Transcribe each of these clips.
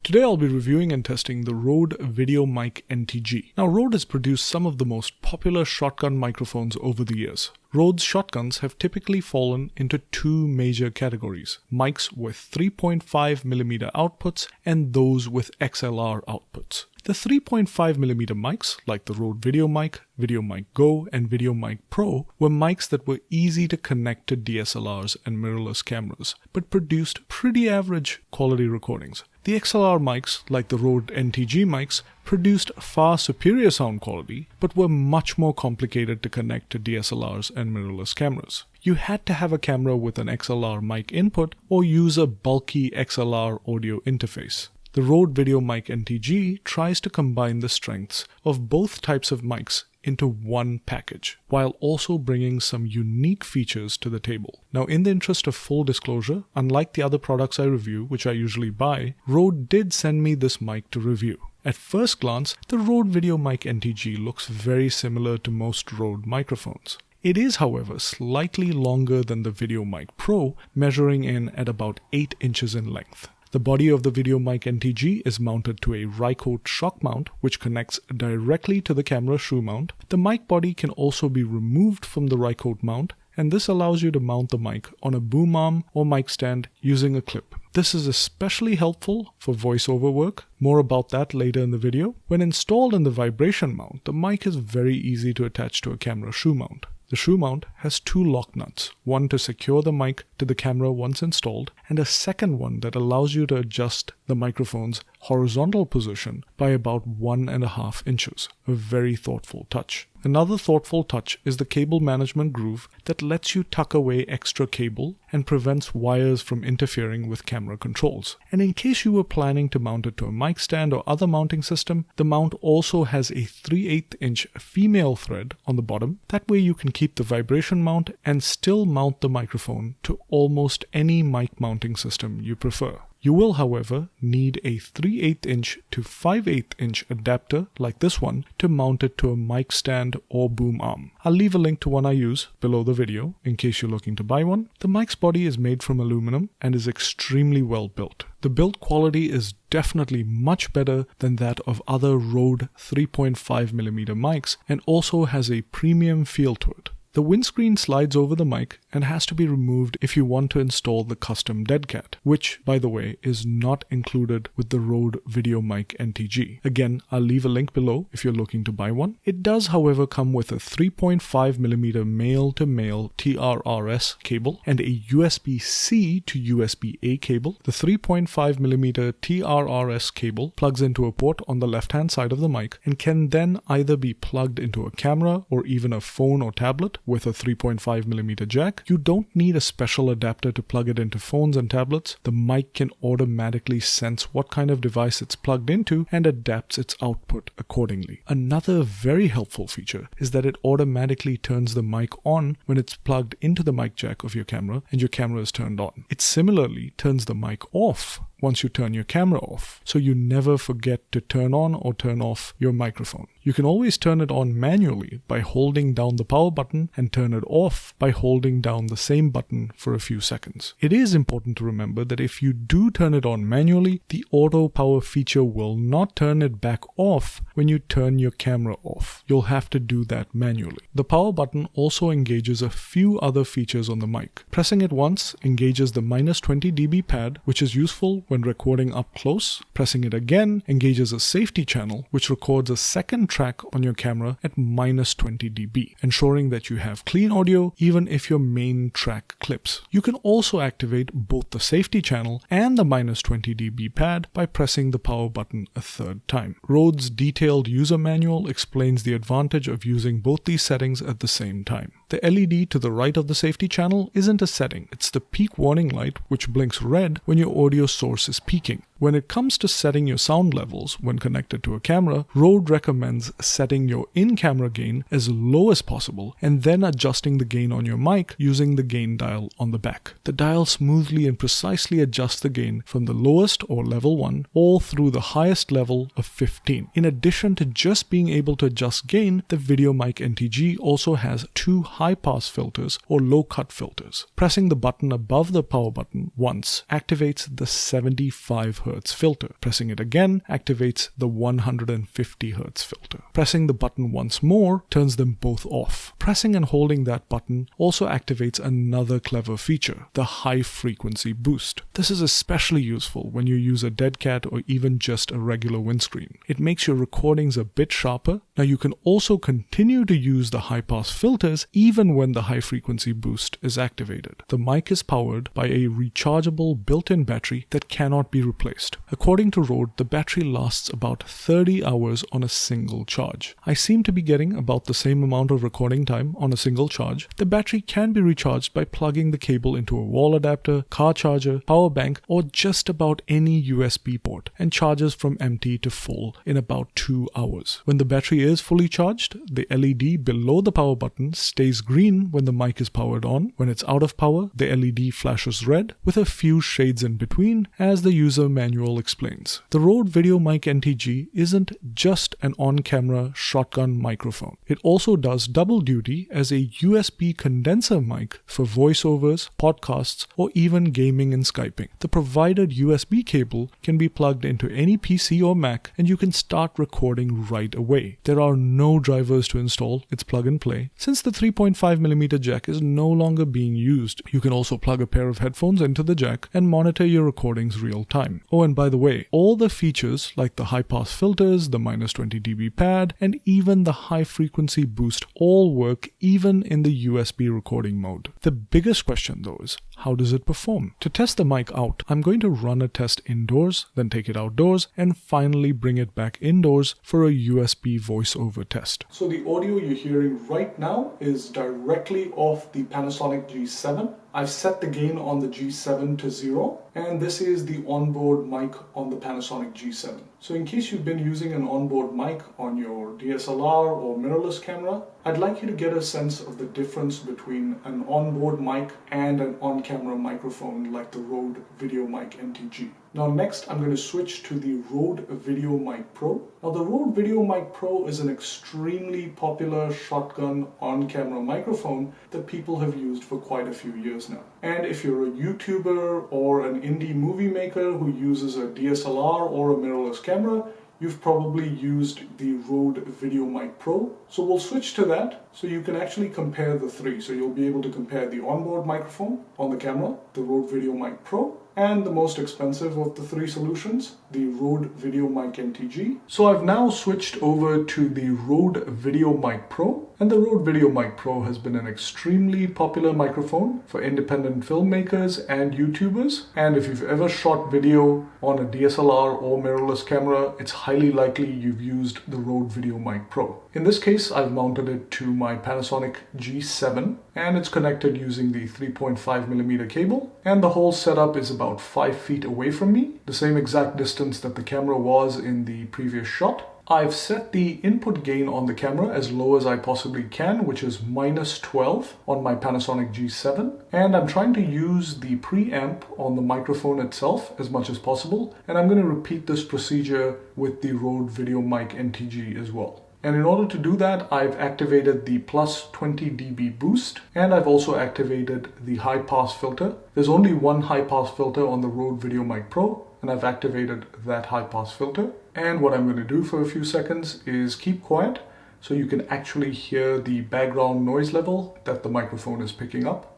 Today I'll be reviewing and testing the Rode Videomic NTG. Now Rode has produced some of the most popular shotgun microphones over the years. Rode's shotguns have typically fallen into two major categories: mics with 3.5mm outputs and those with XLR outputs. The 3.5mm mics, like the Rode Videomic, Videomic Go, and Videomic Pro, were mics that were easy to connect to DSLRs and mirrorless cameras, but produced pretty average quality recordings. The XLR mics, like the Rode NTG mics, produced far superior sound quality, but were much more complicated to connect to DSLRs and mirrorless cameras. You had to have a camera with an XLR mic input or use a bulky XLR audio interface. The Rode Videomic NTG tries to combine the strengths of both types of mics into one package, while also bringing some unique features to the table. Now, in the interest of full disclosure, unlike the other products I review, which I usually buy, Rode did send me this mic to review. At first glance, the Rode Videomic NTG looks very similar to most Rode microphones. It is, however, slightly longer than the Videomic Pro, measuring in at about 8 inches in length. The body of the Videomic NTG is mounted to a Rycote shock mount, which connects directly to the camera shoe mount. The mic body can also be removed from the Rycote mount, and this allows you to mount the mic on a boom arm or mic stand using a clip. This is especially helpful for voiceover work. More about that later in the video. When installed in the vibration mount, the mic is very easy to attach to a camera shoe mount. The shoe mount has two lock nuts, one to secure the mic to the camera once installed, and a second one that allows you to adjust the microphone's horizontal position by about 1.5 inches. A very thoughtful touch. Another thoughtful touch is the cable management groove that lets you tuck away extra cable and prevents wires from interfering with camera controls. And in case you were planning to mount it to a mic stand or other mounting system, the mount also has a 3/8 inch female thread on the bottom. That way you can keep the vibration mount and still mount the microphone to almost any mic mounting system you prefer. You will, however, need a 3/8 inch to 5/8 inch adapter like this one to mount it to a mic stand or boom arm. I'll leave a link to one I use below the video in case you're looking to buy one. The mic's body is made from aluminum and is extremely well built. The build quality is definitely much better than that of other Rode 3.5mm mics and also has a premium feel to it. The windscreen slides over the mic and has to be removed if you want to install the custom dead cat, which, by the way, is not included with the Rode Videomic NTG. Again, I'll leave a link below if you're looking to buy one. It does, however, come with a 3.5mm male-to-male TRRS cable and a USB-C to USB-A cable. The 3.5mm TRRS cable plugs into a port on the left-hand side of the mic and can then either be plugged into a camera or even a phone or tablet with a 3.5mm jack. You don't need a special adapter to plug it into phones and tablets. The mic can automatically sense what kind of device it's plugged into and adapts its output accordingly. Another very helpful feature is that it automatically turns the mic on when it's plugged into the mic jack of your camera and your camera is turned on. It similarly turns the mic off once you turn your camera off, so you never forget to turn on or turn off your microphone. You can always turn it on manually by holding down the power button and turn it off by holding down the same button for a few seconds. It is important to remember that if you do turn it on manually, the auto power feature will not turn it back off when you turn your camera off. You'll have to do that manually. The power button also engages a few other features on the mic. Pressing it once engages the -20 dB pad, which is useful when recording up close. Pressing it again engages a safety channel, which records a second track on your camera at -20 dB, ensuring that you have clean audio even if your main track clips. You can also activate both the safety channel and the -20 dB pad by pressing the power button a third time. Rode's detailed user manual explains the advantage of using both these settings at the same time. The LED to the right of the safety channel isn't a setting, it's the peak warning light which blinks red when your audio source is peaking. When it comes to setting your sound levels when connected to a camera, Rode recommends setting your in-camera gain as low as possible and then adjusting the gain on your mic using the gain dial on the back. The dial smoothly and precisely adjusts the gain from the lowest or level 1 all through the highest level of 15. In addition to just being able to adjust gain, the Videomic NTG also has two high-pass filters or low-cut filters. Pressing the button above the power button once activates the 75 Hz Hz filter. Pressing it again activates the 150 Hz filter. Pressing the button once more turns them both off. Pressing and holding that button also activates another clever feature, the high frequency boost. This is especially useful when you use a dead cat or even just a regular windscreen. It makes your recordings a bit sharper. Now you can also continue to use the high pass filters even when the high frequency boost is activated. The mic is powered by a rechargeable built-in battery that cannot be replaced. According to Rode, the battery lasts about 30 hours on a single charge. I seem to be getting about the same amount of recording time on a single charge. The battery can be recharged by plugging the cable into a wall adapter, car charger, power bank, or just about any USB port, and charges from empty to full in about 2 hours. When the battery is fully charged, the LED below the power button stays green when the mic is powered on. When it's out of power, the LED flashes red with a few shades in between, as the user manual explains. The Rode Videomic NTG isn't just an on-camera shotgun microphone. It also does double duty as a USB condenser mic for voiceovers, podcasts, or even gaming and Skyping. The provided USB cable can be plugged into any PC or Mac, and you can start recording right away. There are no drivers to install, it's plug and play. Since the 3.5mm jack is no longer being used, you can also plug a pair of headphones into the jack and monitor your recordings real time. Oh, and by the way, all the features like the high pass filters, the -20 dB pad, and even the high frequency boost all work even in the USB recording mode. The biggest question though is, how does it perform? To test the mic out, I'm going to run a test indoors, then take it outdoors, and finally bring it back indoors for a USB voiceover test. So the audio you're hearing right now is directly off the Panasonic G7. I've set the gain on the G7 to 0, and this is the onboard mic on the Panasonic G7. So in case you've been using an onboard mic on your DSLR or mirrorless camera, I'd like you to get a sense of the difference between an onboard mic and an on-camera microphone like the Rode Videomic NTG. Now next I'm going to switch to the Rode Videomic Pro. Now the Rode Videomic Pro is an extremely popular shotgun on-camera microphone that people have used for quite a few years now. And if you're a YouTuber or an indie movie maker who uses a DSLR or a mirrorless camera, you've probably used the Rode Videomic Pro. So we'll switch to that so you can actually compare the three. So you'll be able to compare the onboard microphone on the camera, the Rode Videomic Pro, and the most expensive of the three solutions, the Rode Videomic NTG. So I've now switched over to the Rode Videomic Pro, and the Rode Videomic Pro has been an extremely popular microphone for independent filmmakers and YouTubers. And if you've ever shot video on a DSLR or mirrorless camera, it's highly likely you've used the Rode Videomic Pro. In this case, I've mounted it to my Panasonic G7, and it's connected using the 3.5mm cable, and the whole setup is about 5 feet away from me, the same exact distance that the camera was in the previous shot. I've set the input gain on the camera as low as I possibly can, which is -12 on my Panasonic G7. And I'm trying to use the preamp on the microphone itself as much as possible. And I'm going to repeat this procedure with the Rode Videomic NTG as well. And in order to do that, I've activated the +20 dB boost, and I've also activated the high pass filter. There's only one high pass filter on the Rode Videomic Pro, and I've activated that high pass filter. And what I'm going to do for a few seconds is keep quiet so you can actually hear the background noise level that the microphone is picking up.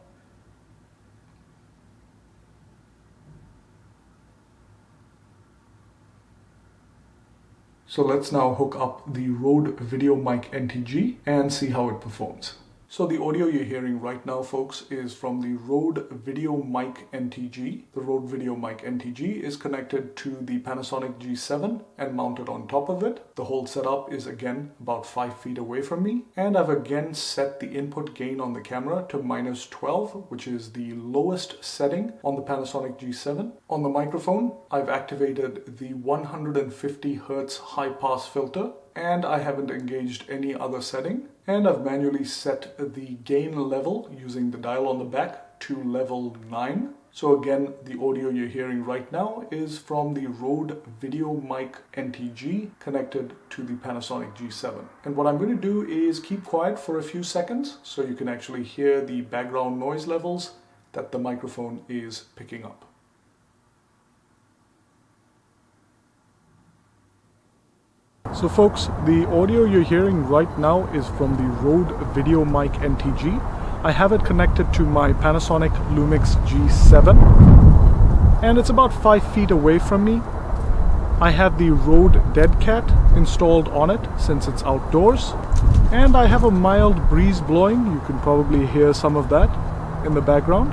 So let's now hook up the Rode Videomic NTG and see how it performs. So the audio you're hearing right now, folks, is from the Rode Videomic NTG. The Rode Videomic NTG is connected to the Panasonic G7 and mounted on top of it. The whole setup is again about 5 feet away from me. And I've again set the input gain on the camera to -12, which is the lowest setting on the Panasonic G7. On the microphone, I've activated the 150 Hz high pass filter, and I haven't engaged any other setting. And I've manually set the gain level using the dial on the back to level 9. So again, the audio you're hearing right now is from the Rode Videomic NTG connected to the Panasonic G7. And what I'm going to do is keep quiet for a few seconds so you can actually hear the background noise levels that the microphone is picking up. So folks, the audio you're hearing right now is from the Rode Videomic NTG. I have it connected to my Panasonic Lumix G7 and it's about 5 feet away from me. I have the Rode Dead Cat installed on it since it's outdoors, and I have a mild breeze blowing. You can probably hear some of that in the background.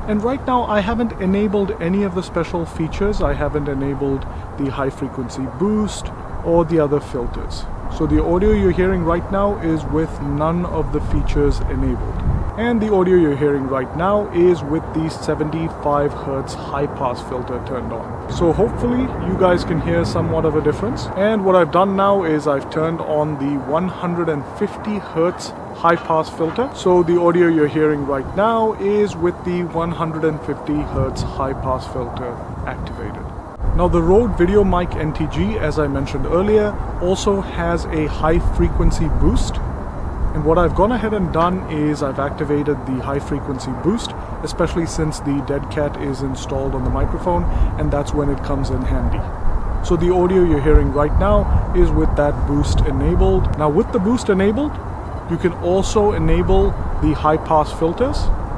And right now I haven't enabled any of the special features. I haven't enabled the high frequency boost or the other filters. So the audio you're hearing right now is with none of the features enabled. And the audio you're hearing right now is with the 75 Hz high pass filter turned on. So hopefully you guys can hear somewhat of a difference. And what I've done now is I've turned on the 150 Hz high pass filter. So the audio you're hearing right now is with the 150 Hz high pass filter activated. Now the Rode Videomic NTG, as I mentioned earlier, also has a high frequency boost. And what I've gone ahead and done is I've activated the high frequency boost, especially since the Dead Cat is installed on the microphone, and that's when it comes in handy. So the audio you're hearing right now is with that boost enabled. Now with the boost enabled, you can also enable the high pass filters.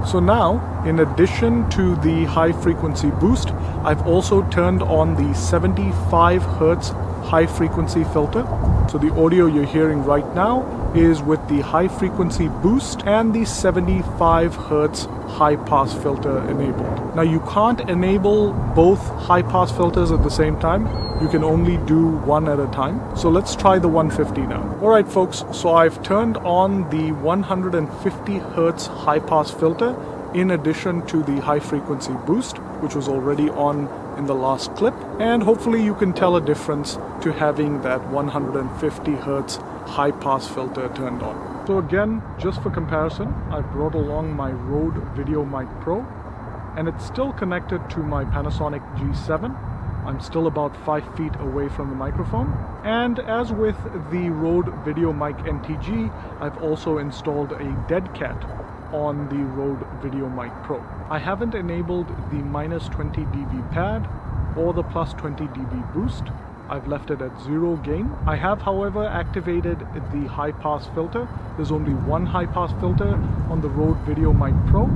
So now, in addition to the high frequency boost, I've also turned on the 75 Hz high frequency filter. So the audio you're hearing right now is with the high frequency boost and the 75 Hz high pass filter enabled. Now you can't enable both high pass filters at the same time. You can only do one at a time. So let's try the 150 now. Alright folks, so I've turned on the 150 Hz high pass filter in addition to the high frequency boost, which was already on in the last clip, and hopefully you can tell a difference to having that 150 Hz high pass filter turned on. So again, just for comparison, I've brought along my Rode Videomic Pro, and it's still connected to my Panasonic G7. I'm still about 5 feet away from the microphone. And as with the Rode Videomic NTG, I've also installed a Dead Cat on the Rode Videomic Pro. I haven't enabled the -20 dB pad or the +20 dB boost. I've left it at 0 gain. I have, however, activated the high pass filter. There's only one high pass filter on the Rode Videomic Pro,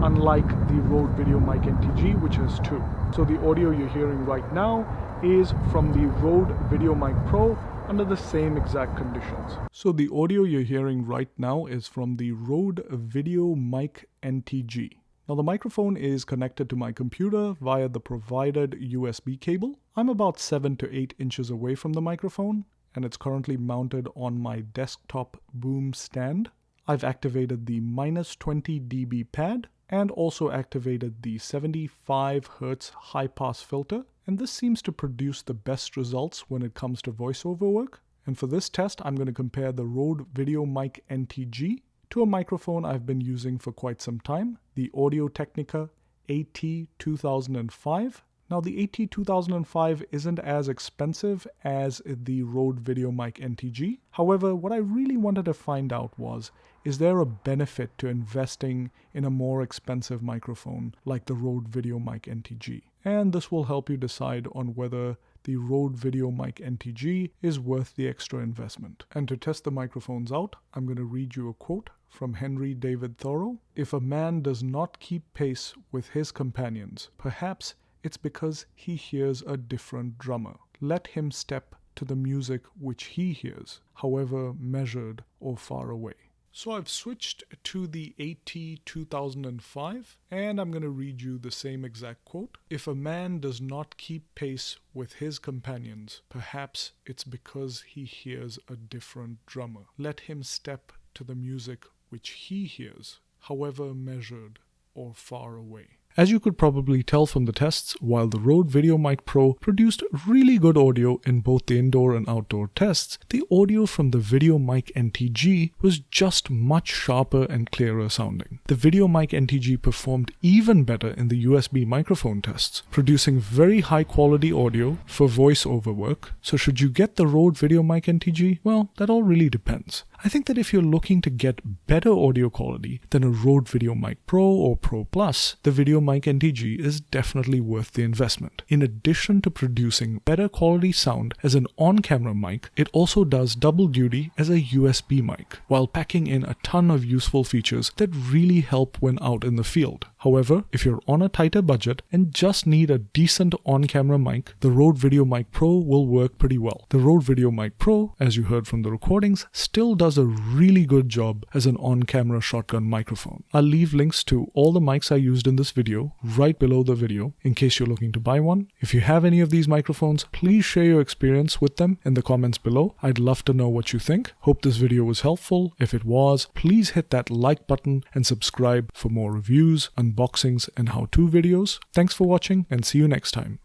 unlike the Rode Videomic NTG, which has two. So the audio you're hearing right now is from the Rode Videomic Pro under the same exact conditions. So the audio you're hearing right now is from the Rode Videomic NTG. Now the microphone is connected to my computer via the provided USB cable. I'm about 7 to 8 inches away from the microphone, and it's currently mounted on my desktop boom stand. I've activated the -20 dB pad and also activated the 75 Hz high pass filter. And this seems to produce the best results when it comes to voiceover work. And for this test, I'm going to compare the Rode Videomic NTG to a microphone I've been using for quite some time, the Audio-Technica AT2005. Now the AT2005 isn't as expensive as the Rode Videomic NTG. However, what I really wanted to find out was, is there a benefit to investing in a more expensive microphone like the Rode Videomic NTG? And this will help you decide on whether the Rode Videomic NTG is worth the extra investment. And to test the microphones out, I'm going to read you a quote from Henry David Thoreau. "If a man does not keep pace with his companions, perhaps it's because he hears a different drummer. Let him step to the music which he hears, however measured or far away." So I've switched to the AT2005, and I'm going to read you the same exact quote. "If a man does not keep pace with his companions, perhaps it's because he hears a different drummer. Let him step to the music which he hears, however measured or far away." As you could probably tell from the tests, while the Rode Videomic Pro produced really good audio in both the indoor and outdoor tests, the audio from the Videomic NTG was just much sharper and clearer sounding. The Videomic NTG performed even better in the USB microphone tests, producing very high quality audio for voiceover work. So should you get the Rode Videomic NTG? Well, that all really depends. I think that if you're looking to get better audio quality than a Rode Videomic Pro or Pro Plus, the Videomic NTG is definitely worth the investment. In addition to producing better quality sound as an on-camera mic, it also does double duty as a USB mic, while packing in a ton of useful features that really help when out in the field. However, if you're on a tighter budget and just need a decent on-camera mic, the Rode Videomic Pro will work pretty well. The Rode Videomic Pro, as you heard from the recordings, still does a really good job as an on-camera shotgun microphone. I'll leave links to all the mics I used in this video right below the video in case you're looking to buy one. If you have any of these microphones, please share your experience with them in the comments below. I'd love to know what you think. Hope this video was helpful. If it was, please hit that like button and subscribe for more reviews, unboxings, and how-to videos. Thanks for watching and see you next time.